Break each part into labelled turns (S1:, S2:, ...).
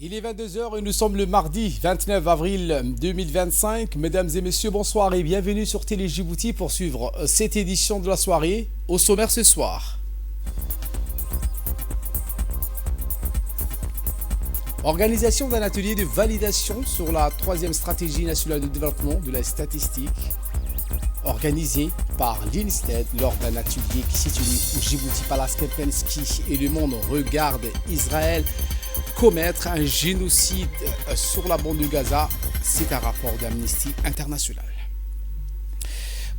S1: Il est 22 heures et nous sommes le mardi 29 avril 2025. Mesdames et messieurs, bonsoir et bienvenue sur Télé Djibouti pour suivre cette édition de la soirée. Au sommaire ce soir. Organisation d'un atelier de validation sur la troisième stratégie nationale de développement de la statistique, organisé par l'INSTED lors d'un atelier qui s'est tenu au Djibouti Palace Kempinski et le monde regarde Israël commettre un génocide sur la bande de Gaza. C'est un rapport d'Amnesty International.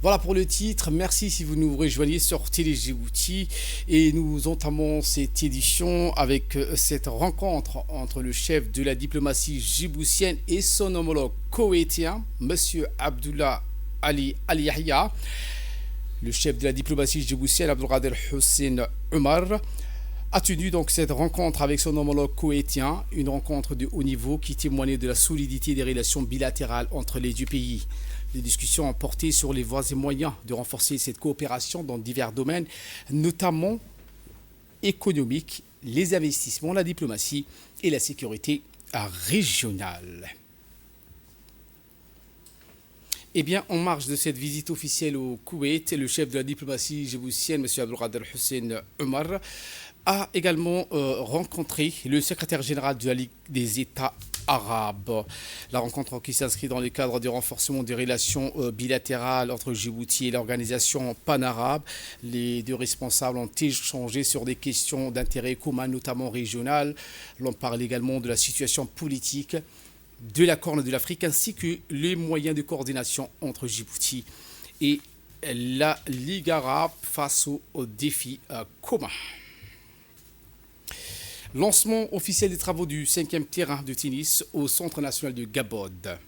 S1: Voilà pour le titre. Merci si vous nous rejoignez sur Télé Djibouti. Et nous entamons cette édition avec cette rencontre entre le chef de la diplomatie djiboutienne et son homologue koweïtien, M. Abdullah Ali Yahya. Le chef de la diplomatie djiboutienne, Abdelkader Hossein Omar, a tenu donc cette rencontre avec son homologue koweïtien, une rencontre de haut niveau qui témoignait de la solidité des relations bilatérales entre les deux pays. Les discussions ont porté sur les voies et moyens de renforcer cette coopération dans divers domaines, notamment économiques, les investissements, la diplomatie et la sécurité régionale. Eh bien, en marge de cette visite officielle au Koweït, le chef de la diplomatie djiboutienne, M. Abdelkader Hossein Omar, a également rencontré le secrétaire général de la Ligue des États arabes. La rencontre qui s'inscrit dans le cadre du renforcement des relations bilatérales entre Djibouti et l'organisation pan-arabe. Les deux responsables ont échangé sur des questions d'intérêt commun, notamment régional. L'on parle également de la situation politique de la Corne de l'Afrique ainsi que les moyens de coordination entre Djibouti et la Ligue arabe face aux défis communs. Lancement officiel des travaux du 5e terrain de tennis au Centre national de Gabod.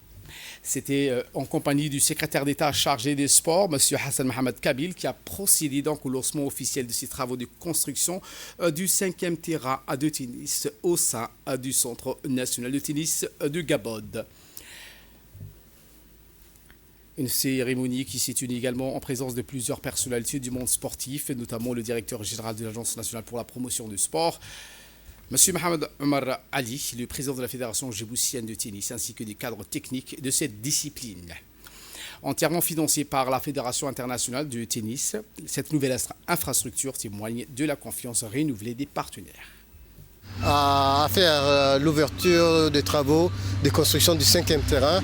S1: C'était en compagnie du secrétaire d'État chargé des sports, M. Hassan Mohamed Kabil, qui a procédé donc au lancement officiel de ces travaux de construction du 5e terrain de tennis au sein du Centre national de tennis de Gabod. Une cérémonie qui s'est tenue également en présence de plusieurs personnalités du monde sportif, notamment le directeur général de l'Agence nationale pour la promotion du sport, M. Mohamed Omar Ali, le président de la Fédération djiboutienne de tennis, ainsi que des cadres techniques de cette discipline. Entièrement financée par la Fédération internationale de tennis, cette nouvelle infrastructure témoigne de la confiance renouvelée des partenaires.
S2: À faire l'ouverture des travaux de construction du 5e terrain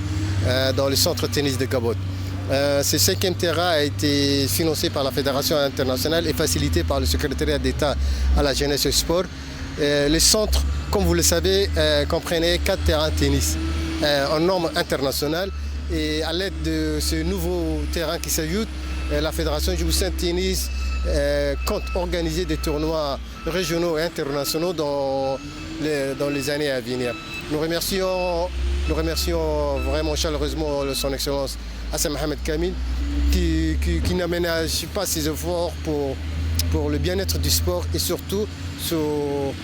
S2: dans le centre tennis de Gabon. Ce 5e terrain a été financé par la Fédération internationale et facilité par le secrétariat d'État à la jeunesse et au sport. Le centre, comme vous le savez, comprenait 4 terrains de tennis en normes internationales. Et à l'aide de ce nouveau terrain qui s'ajoute, la Fédération djiboutienne de tennis compte organiser des tournois régionaux et internationaux dans les années à venir. Nous remercions vraiment chaleureusement son Excellence Hassan Mohamed Kamil qui n'aménage pas ses efforts pour le bien-être du sport et surtout sur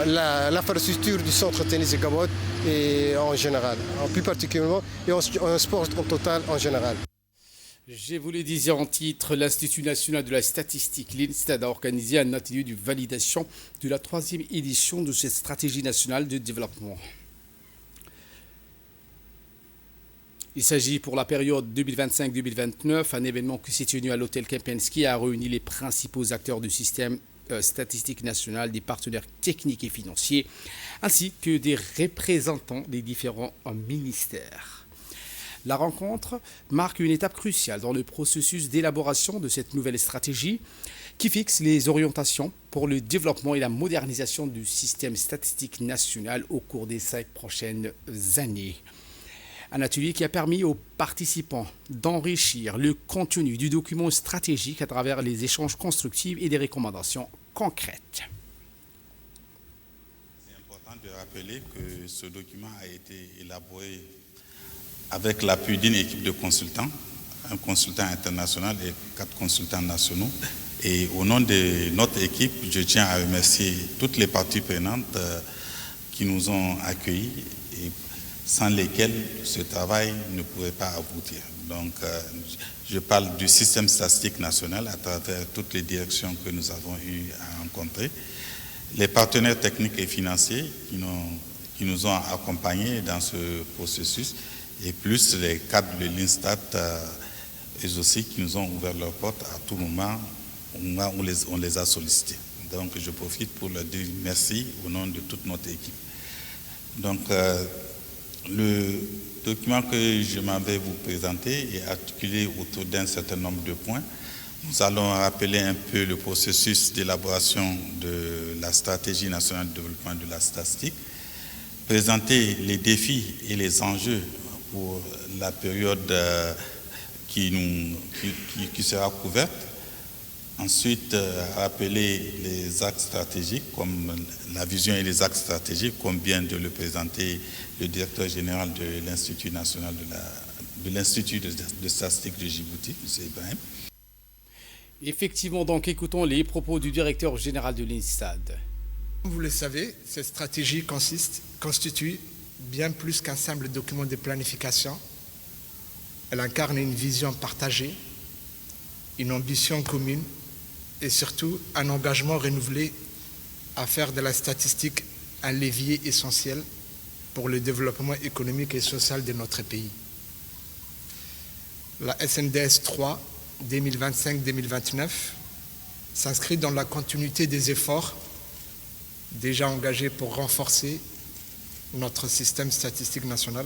S2: l'infrastructure du centre tennis de Gabon et en général, plus particulièrement, et en sport en total en général.
S1: Je vous le disais en titre, l'Institut national de la statistique, l'INSTED, a organisé un atelier de validation de la 3e édition de cette stratégie nationale de développement. Il s'agit pour la période 2025-2029, un événement qui s'est tenu à l'hôtel Kempinski et a réuni les principaux acteurs du système statistique national, des partenaires techniques et financiers, ainsi que des représentants des différents ministères. La rencontre marque une étape cruciale dans le processus d'élaboration de cette nouvelle stratégie qui fixe les orientations pour le développement et la modernisation du système statistique national au cours des 5 prochaines années. Un atelier qui a permis aux participants d'enrichir le contenu du document stratégique à travers les échanges constructifs et des recommandations concrètes.
S3: C'est important de rappeler que ce document a été élaboré avec l'appui d'une équipe de consultants, un consultant international et 4 consultants nationaux. Et au nom de notre équipe, je tiens à remercier toutes les parties prenantes qui nous ont accueillis et sans lesquelles ce travail ne pourrait pas aboutir. Donc, je parle du système statistique national à travers toutes les directions que nous avons eu à rencontrer. les partenaires techniques et financiers qui nous ont accompagnés dans ce processus, et plus les cadres de l'INSTAT, eux aussi, qui nous ont ouvert leurs portes à tout moment où on les a sollicités. Donc je profite pour leur dire merci au nom de toute notre équipe. Donc le document que je m'en vais vous présenter est articulé autour d'un certain nombre de points. Nous allons rappeler un peu le processus d'élaboration de la stratégie nationale de développement de la statistique, présenter les défis et les enjeux pour la période qui sera couverte. Ensuite, rappeler les axes stratégiques, comme la vision et les axes stratégiques, comme vient de le présenter le directeur général de l'Institut national de l'Institut de statistique de Djibouti, M. Ibrahim.
S1: Effectivement, donc écoutons les propos du directeur général de l'INSTAD.
S4: Comme vous le savez, cette stratégie constitue bien plus qu'un simple document de planification. Elle incarne une vision partagée, une ambition commune et surtout un engagement renouvelé à faire de la statistique un levier essentiel pour le développement économique et social de notre pays. La SNDS 3 2025-2029 s'inscrit dans la continuité des efforts déjà engagés pour renforcer notre système statistique national.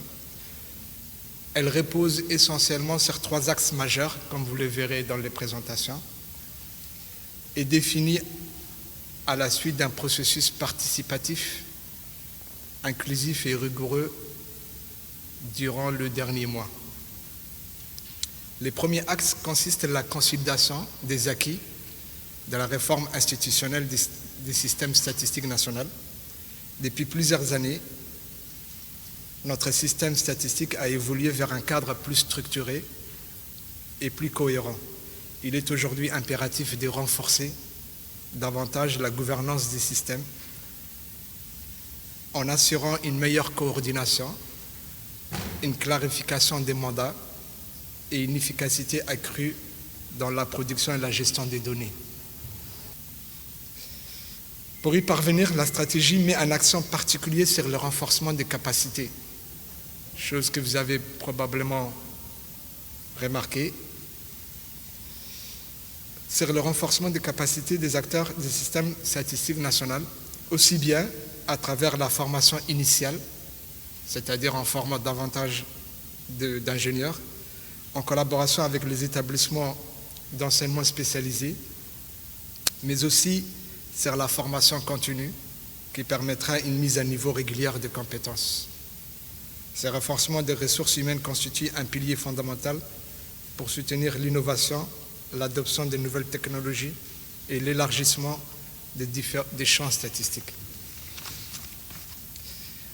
S4: Elle repose essentiellement sur 3 axes majeurs, comme vous le verrez dans les présentations, et définie à la suite d'un processus participatif, inclusif et rigoureux durant le dernier mois. Les premiers axes consistent en la consolidation des acquis de la réforme institutionnelle des systèmes statistiques nationaux. Depuis plusieurs années, notre système statistique a évolué vers un cadre plus structuré et plus cohérent. Il est aujourd'hui impératif de renforcer davantage la gouvernance des systèmes en assurant une meilleure coordination, une clarification des mandats et une efficacité accrue dans la production et la gestion des données. Pour y parvenir, la stratégie met un accent particulier sur le renforcement des capacités, chose que vous avez probablement remarqué, sur le renforcement des capacités des acteurs du système statistique national, aussi bien à travers la formation initiale, c'est-à-dire en formant davantage d'ingénieurs, en collaboration avec les établissements d'enseignement spécialisés, mais aussi sur la formation continue qui permettra une mise à niveau régulière de compétences. Ce renforcement des ressources humaines constitue un pilier fondamental pour soutenir l'innovation, l'adoption de nouvelles technologies et l'élargissement des champs statistiques.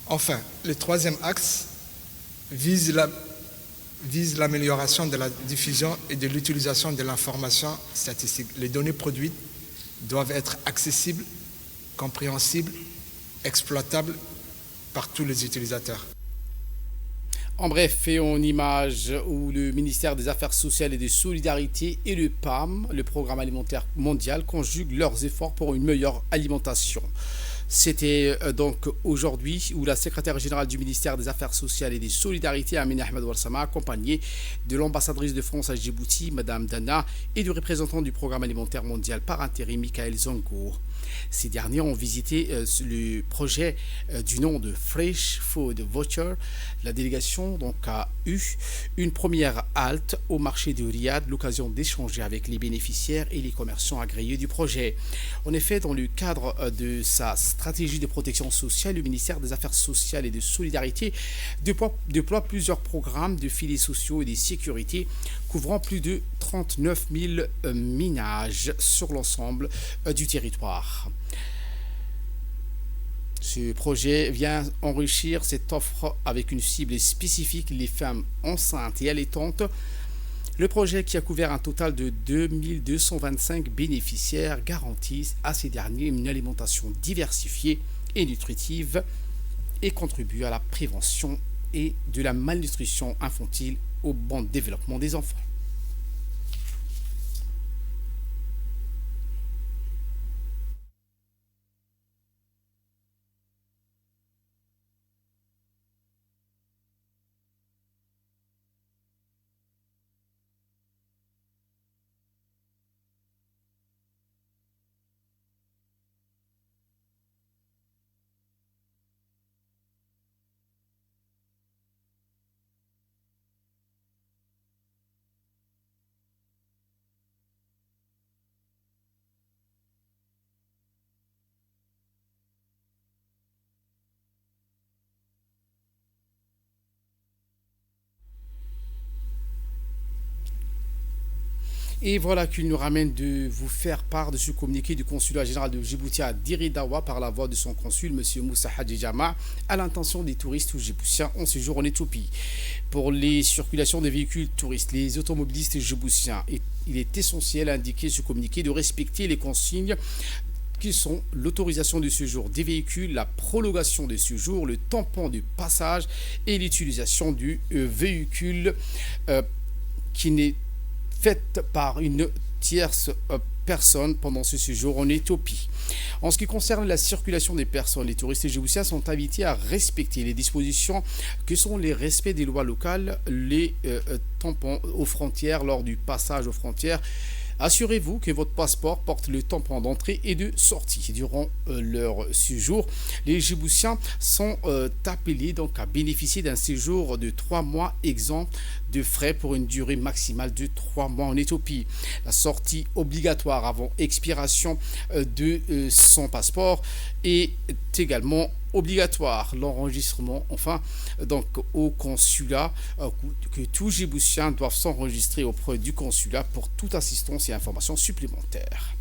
S4: Enfin, le troisième axe vise l'amélioration de la diffusion et de l'utilisation de l'information statistique. Les données produites doivent être accessibles, compréhensibles, exploitables par tous les utilisateurs.
S1: En bref, et en image où le ministère des Affaires sociales et des Solidarités et le PAM, le Programme alimentaire mondial, conjuguent leurs efforts pour une meilleure alimentation. C'était donc aujourd'hui où la secrétaire générale du ministère des Affaires sociales et des Solidarités, Amina Ahmed Ouarsama, accompagnée de l'ambassadrice de France à Djibouti, Madame Dana, et du représentant du Programme alimentaire mondial par intérim, Michael Zongo. Ces derniers ont visité le projet du nom de Fresh Food Voucher. La délégation donc a eu une première halte au marché de Riyad, l'occasion d'échanger avec les bénéficiaires et les commerçants agréés du projet. En effet, dans le cadre de sa stratégie de protection sociale, le ministère des Affaires sociales et de Solidarité déploie plusieurs programmes de filets sociaux et de sécurité couvrant plus de 39 000 ménages sur l'ensemble du territoire. Ce projet vient enrichir cette offre avec une cible spécifique, les femmes enceintes et allaitantes. Le projet, qui a couvert un total de 2225 bénéficiaires, garantit à ces derniers une alimentation diversifiée et nutritive et contribue à la prévention et de la malnutrition infantile au bon développement des enfants. Et voilà qu'il nous ramène de vous faire part de ce communiqué du consulat général de Djibouti à Diridawa par la voix de son consul, M. Moussa Hadji Jama, à l'intention des touristes djiboutiens en séjour en Éthiopie. Pour les circulations des véhicules touristes, les automobilistes djiboutiens, il est essentiel à indiquer ce communiqué de respecter les consignes qui sont l'autorisation de séjour des véhicules, la prolongation de séjour, le tampon de passage et l'utilisation du véhicule qui n'est faite par une tierce personne pendant ce séjour en Éthiopie. En ce qui concerne la circulation des personnes, les touristes djiboutiens sont invités à respecter les dispositions que sont les respects des lois locales, les tampons aux frontières lors du passage aux frontières. Assurez-vous que votre passeport porte le tampon d'entrée et de sortie. Durant leur séjour, les Djiboutiens sont appelés donc à bénéficier d'un séjour de 3 mois exempt de frais pour une durée maximale de 3 mois en Éthiopie. La sortie obligatoire avant expiration de son passeport est également obligatoire. L'enregistrement, enfin, donc au consulat, que tous Djiboutiens doivent s'enregistrer auprès du consulat pour toute assistance et informations supplémentaires.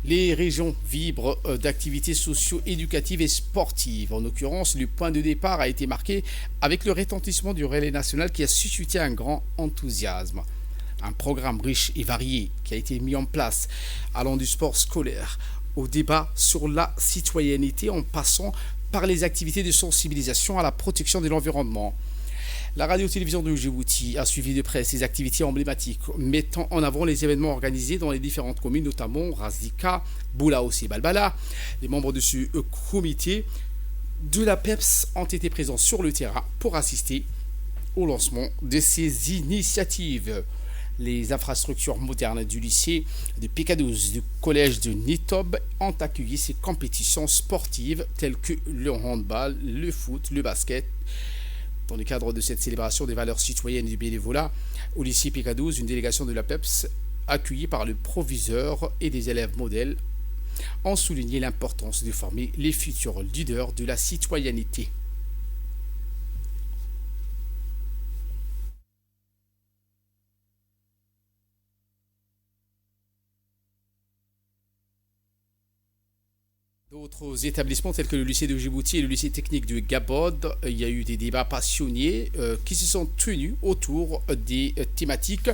S1: Les régions vibrent d'activités socio-éducatives et sportives. En l'occurrence, le point de départ a été marqué avec le retentissement du relais national qui a suscité un grand enthousiasme. Un programme riche et varié qui a été mis en place, allant du sport scolaire au débat sur la citoyenneté en passant par les activités de sensibilisation à la protection de l'environnement. La radio-télévision de Djibouti a suivi de près ces activités emblématiques, mettant en avant les événements organisés dans les différentes communes, notamment Razika, Boulaos et Balbala. Les membres de ce comité de la PEPS ont été présents sur le terrain pour assister au lancement de ces initiatives. Les infrastructures modernes du lycée de Pécadouz, du collège de Nitob ont accueilli ces compétitions sportives telles que le handball, le foot, le basket. Dans le cadre de cette célébration des valeurs citoyennes et du bénévolat, au lycée Pécadouz, une délégation de la PEPS, accueillie par le proviseur et des élèves modèles, ont souligné l'importance de former les futurs leaders de la citoyenneté. D'autres établissements tels que le lycée de Djibouti et le lycée technique de Gabod, il y a eu des débats passionnés qui se sont tenus autour des thématiques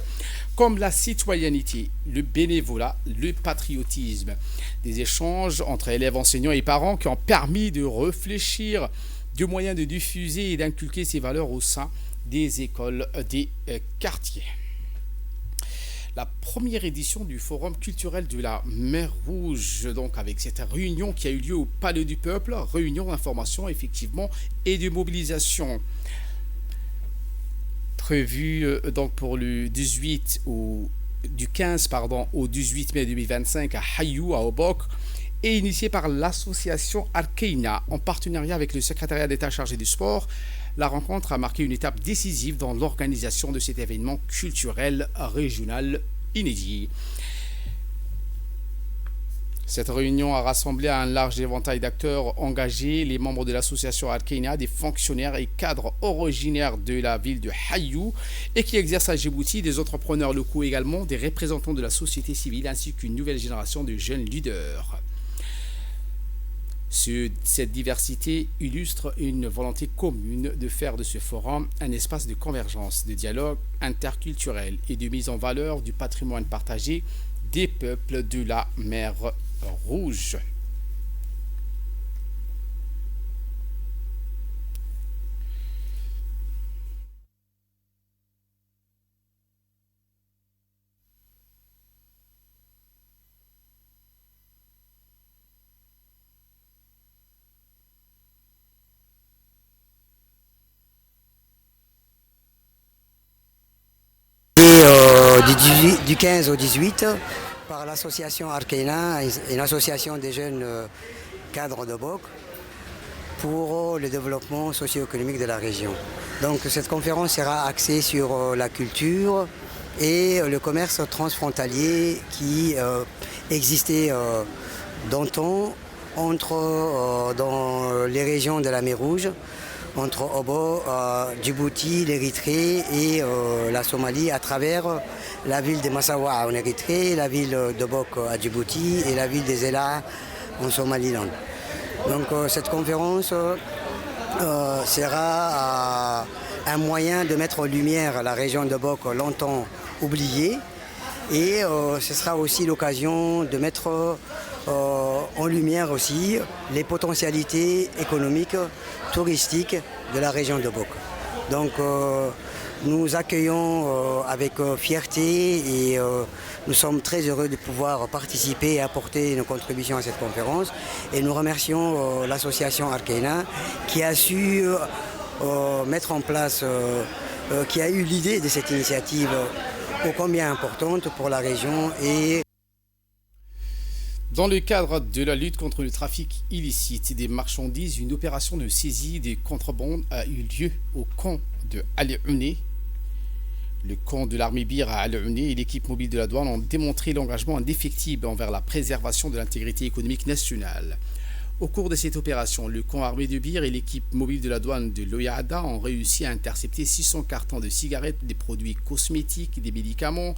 S1: comme la citoyenneté, le bénévolat, le patriotisme. Des échanges entre élèves, enseignants et parents qui ont permis de réfléchir de moyens de diffuser et d'inculquer ces valeurs au sein des écoles des quartiers. La première édition du Forum culturel de la Mer Rouge, donc avec cette réunion qui a eu lieu au Palais du Peuple, réunion d'information effectivement et de mobilisation prévue donc pour le 15 au 18 mai 2025 à Hayou, à Obok, et initiée par l'association Arkeina en partenariat avec le secrétariat d'État chargé du sport. La rencontre a marqué une étape décisive dans l'organisation de cet événement culturel régional inédit. Cette réunion a rassemblé un large éventail d'acteurs engagés, les membres de l'association Arkeina, des fonctionnaires et cadres originaires de la ville de Hayou et qui exercent à Djibouti, des entrepreneurs locaux également, des représentants de la société civile ainsi qu'une nouvelle génération de jeunes leaders. Cette diversité illustre une volonté commune de faire de ce forum un espace de convergence, de dialogue interculturel et de mise en valeur du patrimoine partagé des peuples de la mer Rouge.
S5: Du 15 au 18 par l'association Arkeina, une association des jeunes cadres de BOC pour le développement socio-économique de la région. Donc cette conférence sera axée sur la culture et le commerce transfrontalier qui existait d'antan dans les régions de la mer Rouge, entre Obo, Djibouti, l'Érythrée et la Somalie à travers la ville de Massawa en Érythrée, la ville de Bok à Djibouti et la ville de Zela en Somaliland. Donc cette conférence sera un moyen de mettre en lumière la région de Bok longtemps oubliée et ce sera aussi l'occasion de mettre en lumière aussi les potentialités économiques, touristiques de la région de Bok. Donc nous accueillons avec fierté et nous sommes très heureux de pouvoir participer et apporter nos contributions à cette conférence. Et nous remercions l'association Arkeina qui a su mettre en place, qui a eu l'idée de cette initiative ô combien importante pour la région. Et
S1: dans le cadre de la lutte contre le trafic illicite des marchandises, une opération de saisie des contrebandes a eu lieu au camp de Al-Ouné. Le camp de l'armée Bir à Al-Ouné et l'équipe mobile de la douane ont démontré l'engagement indéfectible envers la préservation de l'intégrité économique nationale. Au cours de cette opération, le camp armé de Bir et l'équipe mobile de la douane de l'Oyada ont réussi à intercepter 600 cartons de cigarettes, des produits cosmétiques, des médicaments.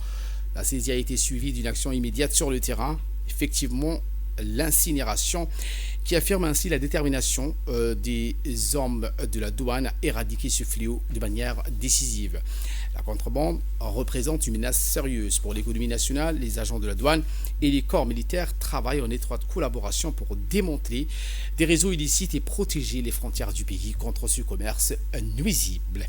S1: La saisie a été suivie d'une action immédiate sur le terrain. Effectivement, l'incinération qui affirme ainsi la détermination des hommes de la douane à éradiquer ce fléau de manière décisive. La contrebande représente une menace sérieuse pour l'économie nationale. Les agents de la douane et les corps militaires travaillent en étroite collaboration pour démanteler des réseaux illicites et protéger les frontières du pays contre ce commerce nuisible.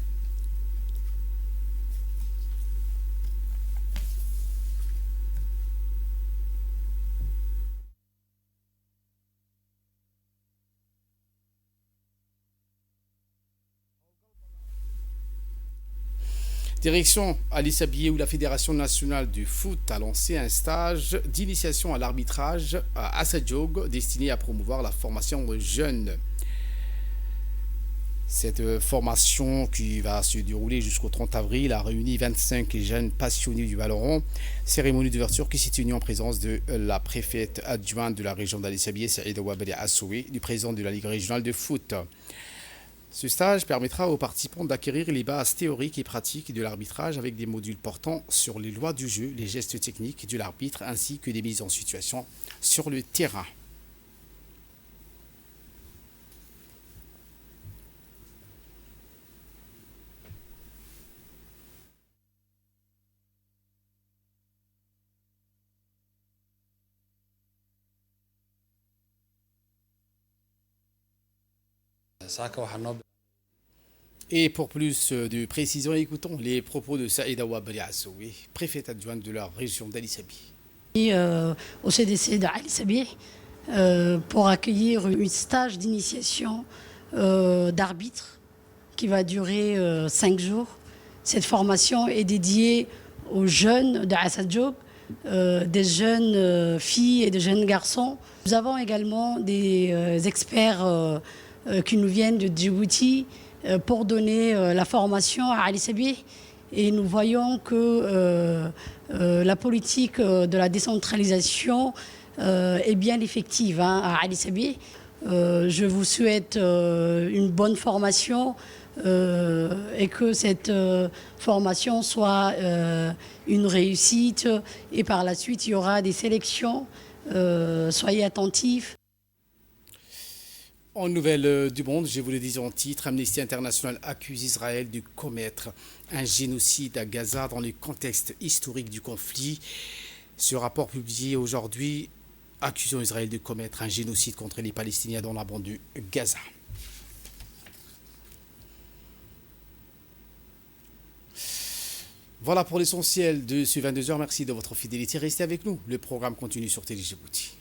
S1: Direction Ali Sabié où la Fédération nationale du foot a lancé un stage d'initiation à l'arbitrage à Assadjoug destiné à promouvoir la formation de jeunes. Cette formation qui va se dérouler jusqu'au 30 avril a réuni 25 jeunes passionnés du ballon rond. Cérémonie d'ouverture qui s'est tenue en présence de la préfète adjointe de la région d'Ali Sabié, Saïda Ouabali Assoué, du président de la Ligue régionale de foot. Ce stage permettra aux participants d'acquérir les bases théoriques et pratiques de l'arbitrage avec des modules portant sur les lois du jeu, les gestes techniques de l'arbitre ainsi que des mises en situation sur le terrain. Et pour plus de précision, écoutons les propos de Saïda Ouabali Assoué, préfète adjointe de la région d'Ali Sabié.
S6: Au CDC d'Ali Sabié pour accueillir un stage d'initiation d'arbitre qui va durer 5 jours. Cette formation est dédiée aux jeunes de Assadjoug, des jeunes filles et des jeunes garçons. Nous avons également des experts qui nous viennent de Djibouti pour donner la formation à Ali Sabié. Et nous voyons que la politique de la décentralisation est bien effective à Ali Sabié. Je vous souhaite une bonne formation et que cette formation soit une réussite. Et par la suite, il y aura des sélections. Soyez attentifs.
S1: En nouvelles du monde, je vous le disais en titre, Amnesty International accuse Israël de commettre un génocide à Gaza dans le contexte historique du conflit. Ce rapport publié aujourd'hui accusant Israël de commettre un génocide contre les Palestiniens dans la bande de Gaza. Voilà pour l'essentiel de ce 22h. Merci de votre fidélité. Restez avec nous. Le programme continue sur Télé Djibouti.